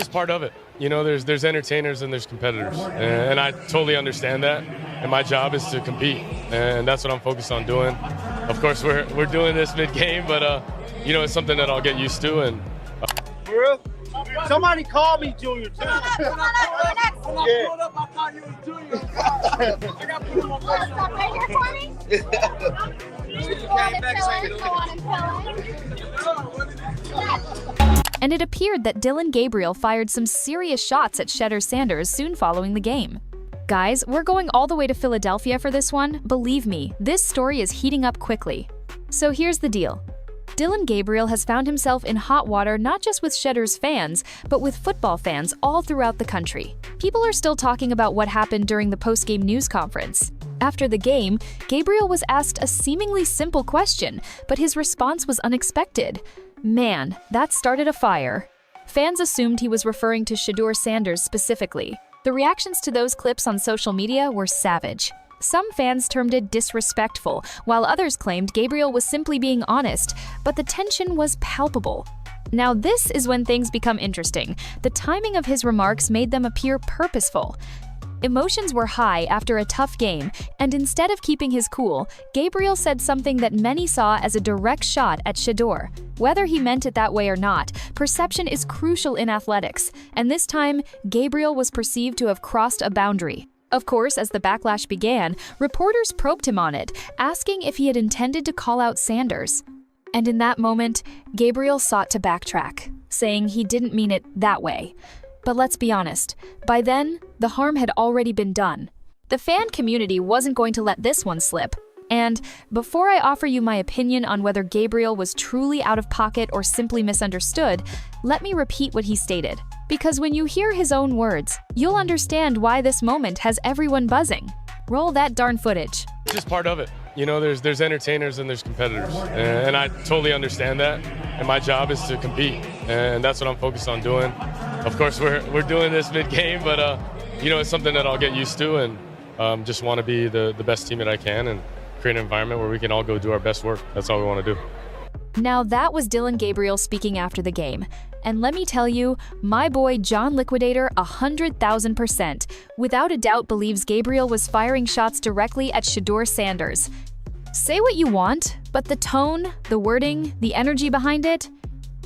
just part of it. You know, there's entertainers and there's competitors, and I totally understand that. And my job is to compete, and that's what I'm focused on doing. Of course, we're doing this mid-game, but you know, it's something that I'll get used to. And for real? Somebody call me Junior too. Come on up, When I pulled up, I thought you was Junior. I got put on my face. Stop right here for me. And it appeared that Dillon Gabriel fired some serious shots at Shedeur Sanders soon following the game. Guys, we're going all the way to Philadelphia for this one. Believe me, this story is heating up quickly. So here's the deal. Dillon Gabriel has found himself in hot water not just with Shedeur's fans, but with football fans all throughout the country. People are still talking about what happened during the post-game news conference. After the game, Gabriel was asked a seemingly simple question, but his response was unexpected. Man, that started a fire. Fans assumed he was referring to Shedeur Sanders specifically. The reactions to those clips on social media were savage. Some fans termed it disrespectful, while others claimed Gabriel was simply being honest, but the tension was palpable. Now this is when things become interesting. The timing of his remarks made them appear purposeful. Emotions were high after a tough game, and instead of keeping his cool, Gabriel said something that many saw as a direct shot at Shedeur. Whether he meant it that way or not, perception is crucial in athletics, and this time, Gabriel was perceived to have crossed a boundary. Of course, as the backlash began, reporters probed him on it, asking if he had intended to call out Sanders. And in that moment, Gabriel sought to backtrack, saying he didn't mean it that way. But let's be honest, by then, the harm had already been done. The fan community wasn't going to let this one slip. And before I offer you my opinion on whether Gabriel was truly out of pocket or simply misunderstood, let me repeat what he stated. Because when you hear his own words, you'll understand why this moment has everyone buzzing. Roll that darn footage. it's just part of it. You know, there's entertainers and there's competitors, and I totally understand that. And my job is to compete, and that's what I'm focused on doing. Of course, we're doing this mid-game, but you know, it's something that I'll get used to, and just want to be the best team that I can and create an environment where we can all go do our best work. That's all we want to do. Now that was Dillon Gabriel speaking after the game. And let me tell you, my boy John Liquidator 100,000% without a doubt believes Gabriel was firing shots directly at Shedeur Sanders. Say what you want, but the tone, the wording, the energy behind it,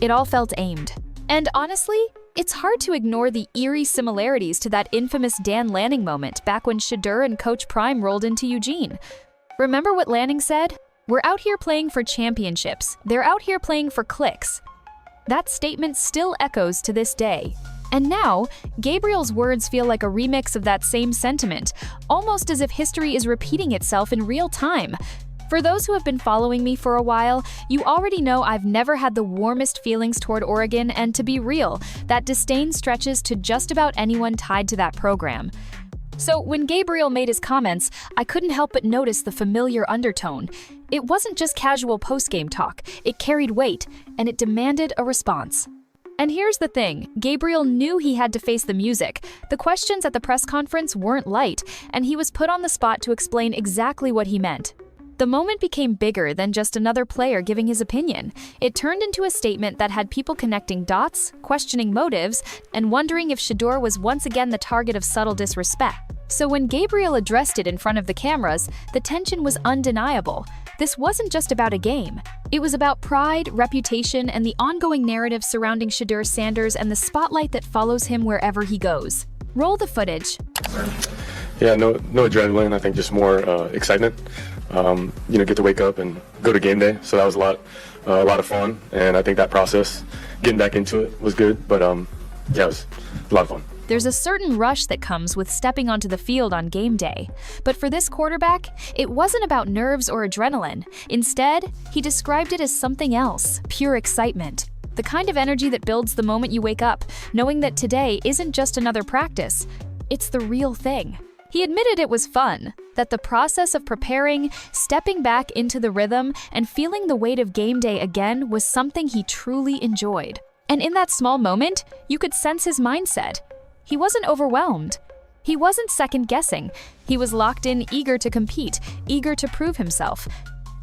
it all felt aimed. And honestly, it's hard to ignore the eerie similarities to that infamous Dan Lanning moment back when Shedeur and Coach Prime rolled into Eugene. Remember what Lanning said? "We're out here playing for championships. They're out here playing for clicks." That statement still echoes to this day. And now, Gabriel's words feel like a remix of that same sentiment, almost as if history is repeating itself in real time. For those who have been following me for a while, you already know I've never had the warmest feelings toward Oregon, and to be real, that disdain stretches to just about anyone tied to that program. So when Gabriel made his comments, I couldn't help but notice the familiar undertone. It wasn't just casual post-game talk, it carried weight, and it demanded a response. And here's the thing, Gabriel knew he had to face the music. The questions at the press conference weren't light, and he was put on the spot to explain exactly what he meant. The moment became bigger than just another player giving his opinion. It turned into a statement that had people connecting dots, questioning motives, and wondering if Shedeur was once again the target of subtle disrespect. So when Gabriel addressed it in front of the cameras, the tension was undeniable. This wasn't just about a game. It was about pride, reputation, and the ongoing narrative surrounding Shedeur Sanders and the spotlight that follows him wherever he goes. Roll the footage. Yeah, no adrenaline. I think just more excitement. You know, get to wake up and go to game day. So that was a lot of fun, and I think that process, getting back into it, was good. But yeah, it was a lot of fun. There's a certain rush that comes with stepping onto the field on game day. But for this quarterback, it wasn't about nerves or adrenaline. Instead, he described it as something else, pure excitement. The kind of energy that builds the moment you wake up, knowing that today isn't just another practice. It's the real thing. He admitted it was fun, that the process of preparing, stepping back into the rhythm, and feeling the weight of game day again was something he truly enjoyed. And in that small moment, you could sense his mindset. He wasn't overwhelmed. He wasn't second-guessing. He was locked in, eager to compete, eager to prove himself.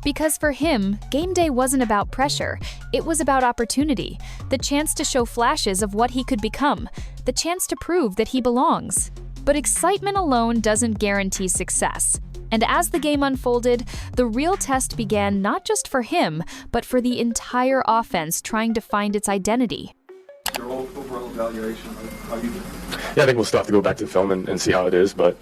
Because for him, game day wasn't about pressure, it was about opportunity, the chance to show flashes of what he could become, the chance to prove that he belongs. But excitement alone doesn't guarantee success. And as the game unfolded, the real test began not just for him, but for the entire offense trying to find its identity. Your overall evaluation of how you did. Yeah, I think we'll still have to go back to the film and see how it is. But,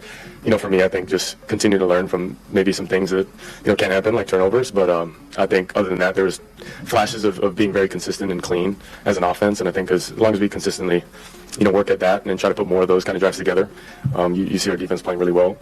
for me, I think just continue to learn from maybe some things that, can happen, like turnovers. But I think other than that, there was flashes of being very consistent and clean as an offense. And I think as long as we consistently, work at that and then try to put more of those kind of drives together, you see our defense playing really well.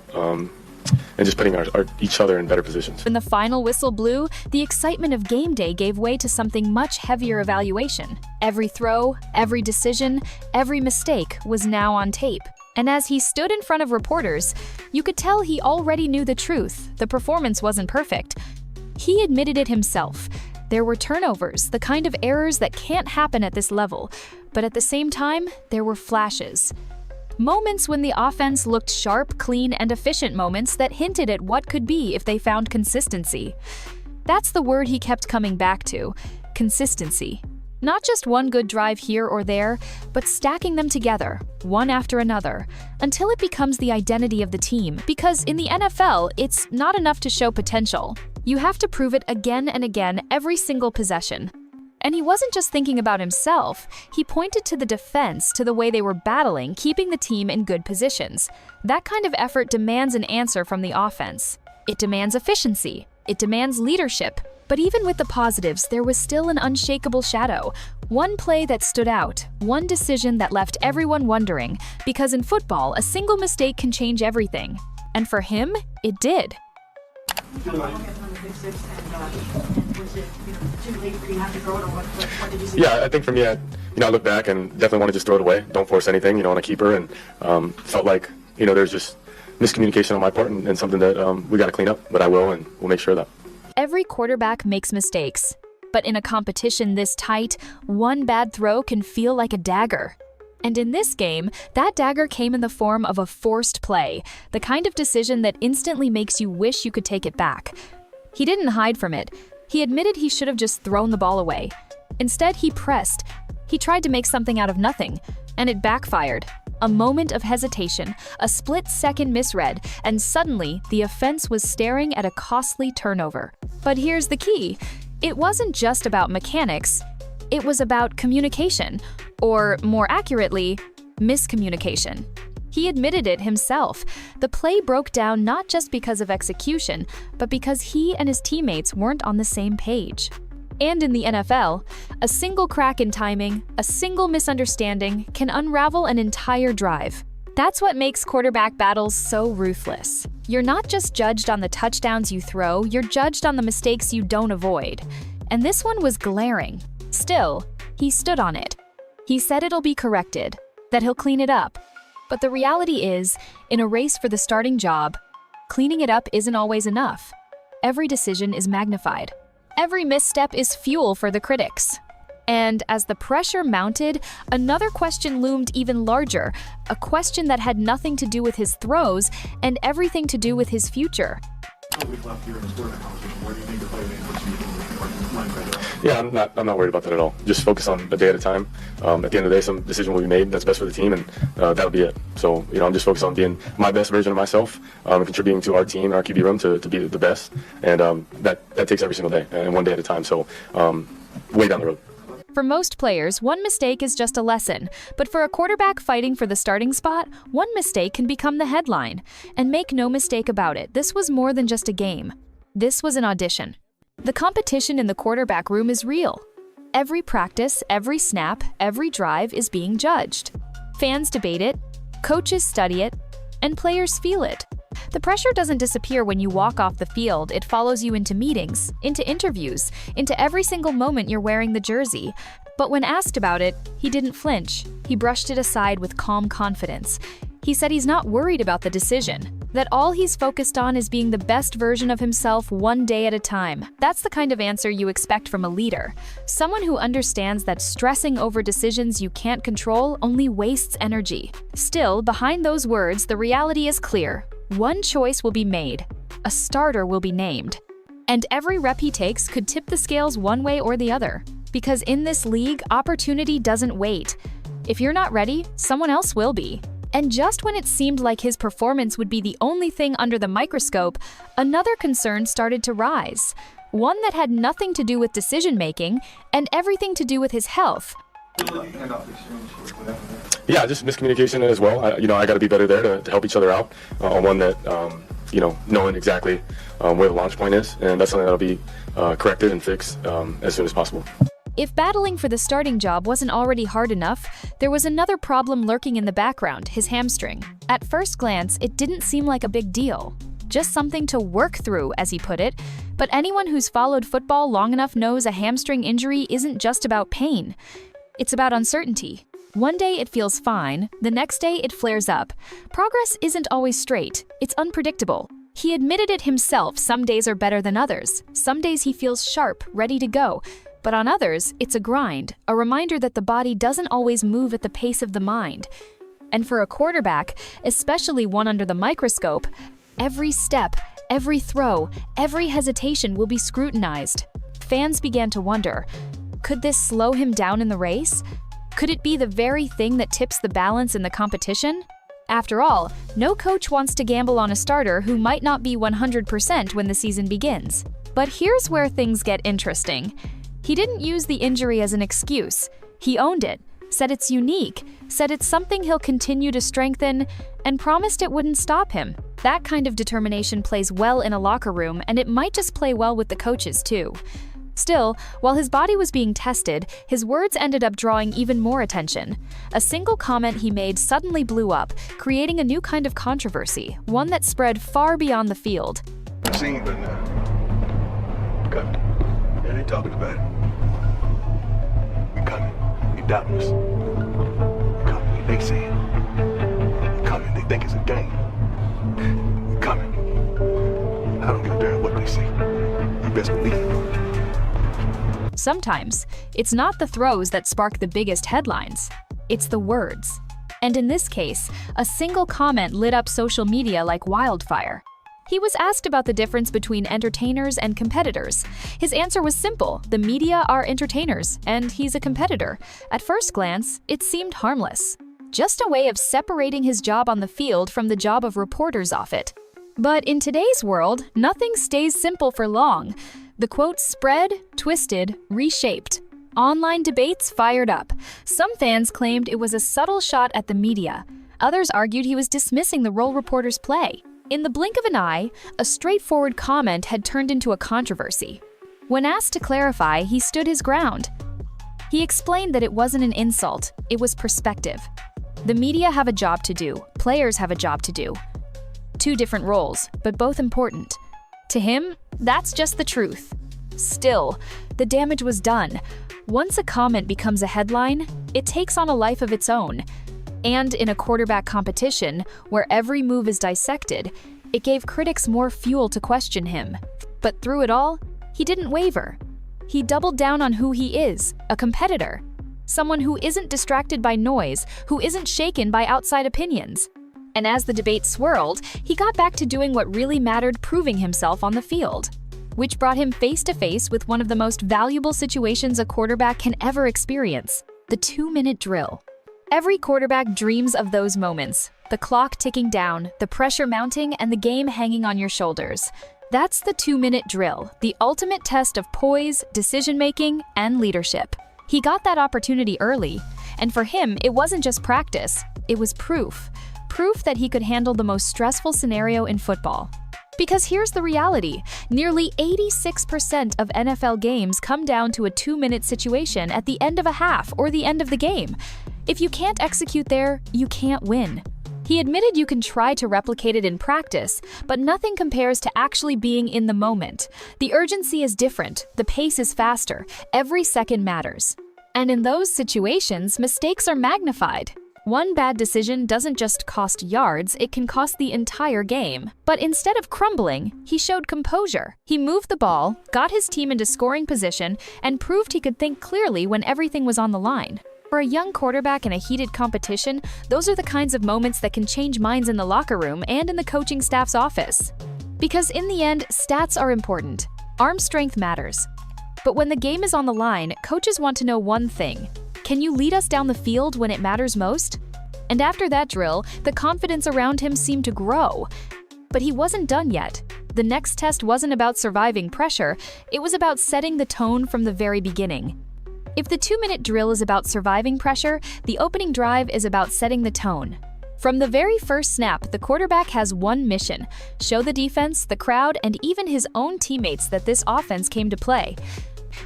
And just putting each other in better positions. When the final whistle blew, the excitement of game day gave way to something much heavier evaluation. Every throw, every decision, every mistake was now on tape. And as he stood in front of reporters, you could tell he already knew the truth. The performance wasn't perfect. He admitted it himself. There were turnovers, the kind of errors that can't happen at this level. But at the same time, there were flashes. Moments when the offense looked sharp, clean, and efficient, moments that hinted at what could be if they found consistency. That's the word he kept coming back to, consistency. Not just one good drive here or there, but stacking them together, one after another, until it becomes the identity of the team. Because in the NFL, it's not enough to show potential. You have to prove it again and again every single possession. And he wasn't just thinking about himself, he pointed to the defense, to the way they were battling, keeping the team in good positions. That kind of effort demands an answer from the offense. It demands efficiency. It demands leadership. But even with the positives, there was still an unshakable shadow. One play that stood out, one decision that left everyone wondering, because in football, a single mistake can change everything. And for him, it did. Yeah, I think for me, I look back and definitely want to just throw it away. Don't force anything, on a keeper, and felt like, there's just miscommunication on my part and something that we got to clean up, but I will, and we'll make sure of that. Every quarterback makes mistakes, but in a competition this tight, one bad throw can feel like a dagger. And in this game, that dagger came in the form of a forced play, the kind of decision that instantly makes you wish you could take it back. He didn't hide from it. He admitted he should have just thrown the ball away. Instead, he pressed. He tried to make something out of nothing, and it backfired. A moment of hesitation, a split-second misread, and suddenly the offense was staring at a costly turnover. But here's the key. It wasn't just about mechanics. It was about communication, or more accurately, miscommunication. He admitted it himself. The play broke down not just because of execution, but because he and his teammates weren't on the same page. And in the NFL, a single crack in timing, a single misunderstanding can unravel an entire drive. That's what makes quarterback battles so ruthless. You're not just judged on the touchdowns you throw, you're judged on the mistakes you don't avoid. And this one was glaring. Still, he stood on it. He said it'll be corrected, that he'll clean it up. But the reality is, in a race for the starting job, cleaning it up isn't always enough. Every decision is magnified. Every misstep is fuel for the critics. And as the pressure mounted, another question loomed even larger, a question that had nothing to do with his throws and everything to do with his future. Yeah, I'm not worried about that at all. Just focus on a day at a time. At the end of the day, some decision will be made that's best for the team, and that'll be it. So, I'm just focused on being my best version of myself, and contributing to our team and our QB room to be the best. And that takes every single day and one day at a time. So, way down the road. For most players, one mistake is just a lesson. But for a quarterback fighting for the starting spot, one mistake can become the headline. And make no mistake about it, this was more than just a game. This was an audition. The competition in the quarterback room is real. Every practice, every snap, every drive is being judged. Fans debate it, coaches study it, and players feel it. The pressure doesn't disappear when you walk off the field. It follows you into meetings, into interviews, into every single moment you're wearing the jersey. But when asked about it, he didn't flinch. He brushed it aside with calm confidence. He said he's not worried about the decision, that all he's focused on is being the best version of himself one day at a time. That's the kind of answer you expect from a leader. Someone who understands that stressing over decisions you can't control only wastes energy. Still, behind those words, the reality is clear. One choice will be made. A starter will be named. And every rep he takes could tip the scales one way or the other. Because in this league, opportunity doesn't wait. If you're not ready, someone else will be. And just when it seemed like his performance would be the only thing under the microscope, another concern started to rise. One that had nothing to do with decision-making and everything to do with his health. Yeah, just miscommunication as well. I got to be better there to help each other out on one that, knowing exactly where the launch point is. And that's something that'll be corrected and fixed as soon as possible. If battling for the starting job wasn't already hard enough, there was another problem lurking in the background, his hamstring. At first glance, it didn't seem like a big deal. Just something to work through, as he put it. But anyone who's followed football long enough knows a hamstring injury isn't just about pain. It's about uncertainty. One day it feels fine, the next day it flares up. Progress isn't always straight, it's unpredictable. He admitted it himself, some days are better than others. Some days he feels sharp, ready to go. But on others, it's a grind, a reminder that the body doesn't always move at the pace of the mind. And for a quarterback, especially one under the microscope, every step, every throw, every hesitation will be scrutinized. Fans began to wonder, could this slow him down in the race? Could it be the very thing that tips the balance in the competition? After all, no coach wants to gamble on a starter who might not be 100% when the season begins. But here's where things get interesting. He didn't use the injury as an excuse. He owned it, said it's unique, said it's something he'll continue to strengthen, and promised it wouldn't stop him. That kind of determination plays well in a locker room, and it might just play well with the coaches too. Still, while his body was being tested, his words ended up drawing even more attention. A single comment he made suddenly blew up, creating a new kind of controversy, one that spread far beyond the field. I've seen you by now. Coming. Yeah, they talking about it. We coming. We doubting us. We coming. They saying. We coming. They think it's a game. We coming. I don't give a damn what they say. You best believe it. Sometimes, it's not the throws that spark the biggest headlines. It's the words. And in this case, a single comment lit up social media like wildfire. He was asked about the difference between entertainers and competitors. His answer was simple: the media are entertainers, and he's a competitor. At first glance, it seemed harmless. Just a way of separating his job on the field from the job of reporters off it. But in today's world, nothing stays simple for long. The quote spread, twisted, reshaped. Online debates fired up. Some fans claimed it was a subtle shot at the media. Others argued he was dismissing the role reporters play. In the blink of an eye, a straightforward comment had turned into a controversy. When asked to clarify, he stood his ground. He explained that it wasn't an insult, it was perspective. The media have a job to do, players have a job to do. Two different roles, but both important. To him, that's just the truth. Still, the damage was done. Once a comment becomes a headline, it takes on a life of its own. And in a quarterback competition, where every move is dissected, it gave critics more fuel to question him. But through it all, he didn't waver. He doubled down on who he is, a competitor. Someone who isn't distracted by noise, who isn't shaken by outside opinions. And as the debate swirled, he got back to doing what really mattered, proving himself on the field. Which brought him face to face with one of the most valuable situations a quarterback can ever experience, the 2-minute drill. Every quarterback dreams of those moments, the clock ticking down, the pressure mounting, and the game hanging on your shoulders. That's the 2-minute drill, the ultimate test of poise, decision-making, and leadership. He got that opportunity early, and for him, it wasn't just practice, it was proof. Proof that he could handle the most stressful scenario in football. Because here's the reality, nearly 86% of NFL games come down to a 2-minute situation at the end of a half or the end of the game. If you can't execute there, you can't win. He admitted you can try to replicate it in practice, but nothing compares to actually being in the moment. The urgency is different, the pace is faster, every second matters. And in those situations, mistakes are magnified. One bad decision doesn't just cost yards, it can cost the entire game. But instead of crumbling, he showed composure. He moved the ball, got his team into scoring position, and proved he could think clearly when everything was on the line. For a young quarterback in a heated competition, those are the kinds of moments that can change minds in the locker room and in the coaching staff's office. Because in the end, stats are important. Arm strength matters. But when the game is on the line, coaches want to know one thing. Can you lead us down the field when it matters most? And after that drill, the confidence around him seemed to grow. But he wasn't done yet. The next test wasn't about surviving pressure, it was about setting the tone from the very beginning. If the 2-minute drill is about surviving pressure, the opening drive is about setting the tone. From the very first snap, the quarterback has one mission: show the defense, the crowd, and even his own teammates that this offense came to play.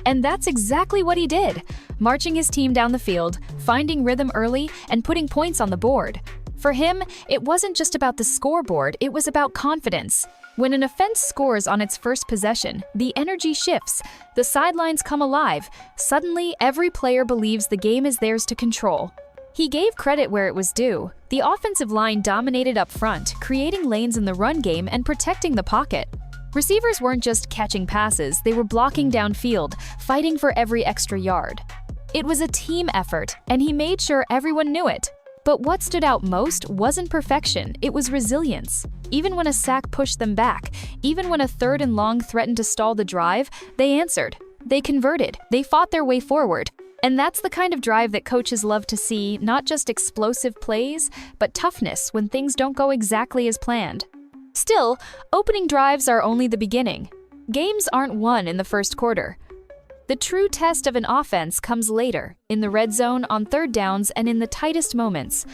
And that's exactly what he did, marching his team down the field, finding rhythm early, and putting points on the board. For him, it wasn't just about the scoreboard, it was about confidence. When an offense scores on its first possession, the energy shifts, the sidelines come alive. Suddenly, every player believes the game is theirs to control. He gave credit where it was due. The offensive line dominated up front, creating lanes in the run game and protecting the pocket. Receivers weren't just catching passes, they were blocking downfield, fighting for every extra yard. It was a team effort, and he made sure everyone knew it. But what stood out most wasn't perfection, it was resilience. Even when a sack pushed them back, even when a 3rd and long threatened to stall the drive, they answered. They converted, they fought their way forward. And that's the kind of drive that coaches love to see, not just explosive plays, but toughness when things don't go exactly as planned. Still, opening drives are only the beginning. Games aren't won in the first quarter. The true test of an offense comes later, in the red zone, on 3rd downs, and in the tightest moments.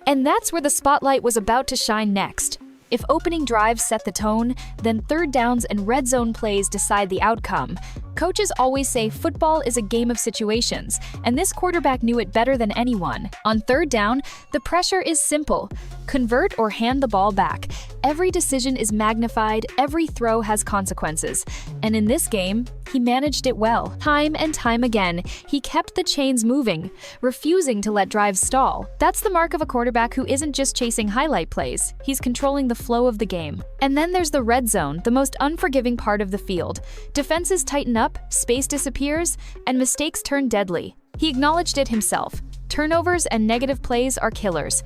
And that's where the spotlight was about to shine next. If opening drives set the tone, then 3rd downs and red zone plays decide the outcome. Coaches always say football is a game of situations, and this quarterback knew it better than anyone. On 3rd down, the pressure is simple: convert or hand the ball back. Every decision is magnified, every throw has consequences. And in this game, he managed it well. Time and time again, he kept the chains moving, refusing to let drives stall. That's the mark of a quarterback who isn't just chasing highlight plays, he's controlling the flow of the game. And then there's the red zone, the most unforgiving part of the field. Defenses tighten up, space disappears, and mistakes turn deadly. He acknowledged it himself. Turnovers and negative plays are killers.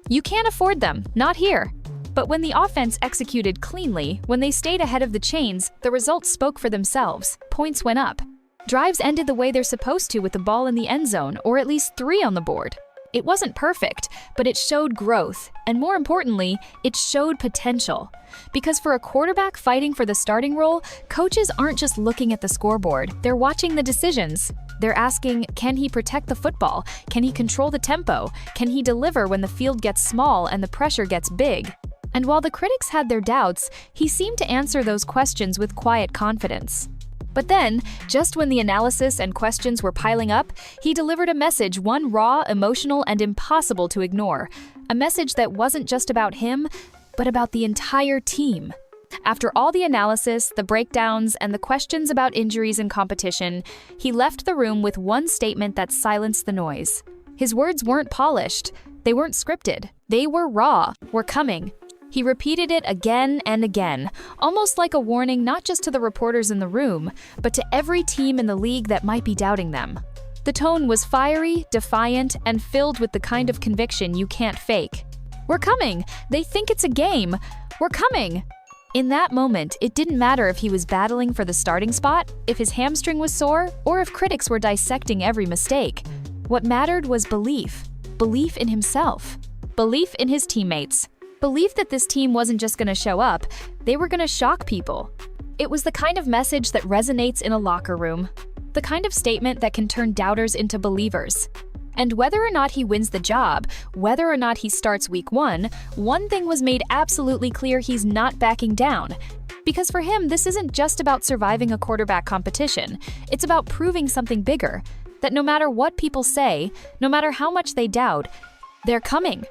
You can't afford them, not here. But when the offense executed cleanly, when they stayed ahead of the chains, the results spoke for themselves. Points went up. Drives ended the way they're supposed to with the ball in the end zone, or at least 3 on the board. It wasn't perfect, but it showed growth, and more importantly, it showed potential. Because for a quarterback fighting for the starting role, coaches aren't just looking at the scoreboard, they're watching the decisions. They're asking, can he protect the football? Can he control the tempo? Can he deliver when the field gets small and the pressure gets big? And while the critics had their doubts, he seemed to answer those questions with quiet confidence. But then, just when the analysis and questions were piling up, he delivered a message, one raw, emotional, and impossible to ignore. A message that wasn't just about him, but about the entire team. After all the analysis, the breakdowns, and the questions about injuries and competition, he left the room with one statement that silenced the noise. His words weren't polished, they weren't scripted, they were raw. We're coming. He repeated it again and again, almost like a warning not just to the reporters in the room, but to every team in the league that might be doubting them. The tone was fiery, defiant, and filled with the kind of conviction you can't fake. We're coming! They think it's a game! We're coming! In that moment, it didn't matter if he was battling for the starting spot, if his hamstring was sore, or if critics were dissecting every mistake. What mattered was belief. Belief in himself. Belief in his teammates. Belief that this team wasn't just going to show up, they were going to shock people. It was the kind of message that resonates in a locker room. The kind of statement that can turn doubters into believers. And whether or not he wins the job, whether or not he starts week 1, one thing was made absolutely clear: he's not backing down. Because for him, this isn't just about surviving a quarterback competition. It's about proving something bigger. That no matter what people say, no matter how much they doubt, they're coming.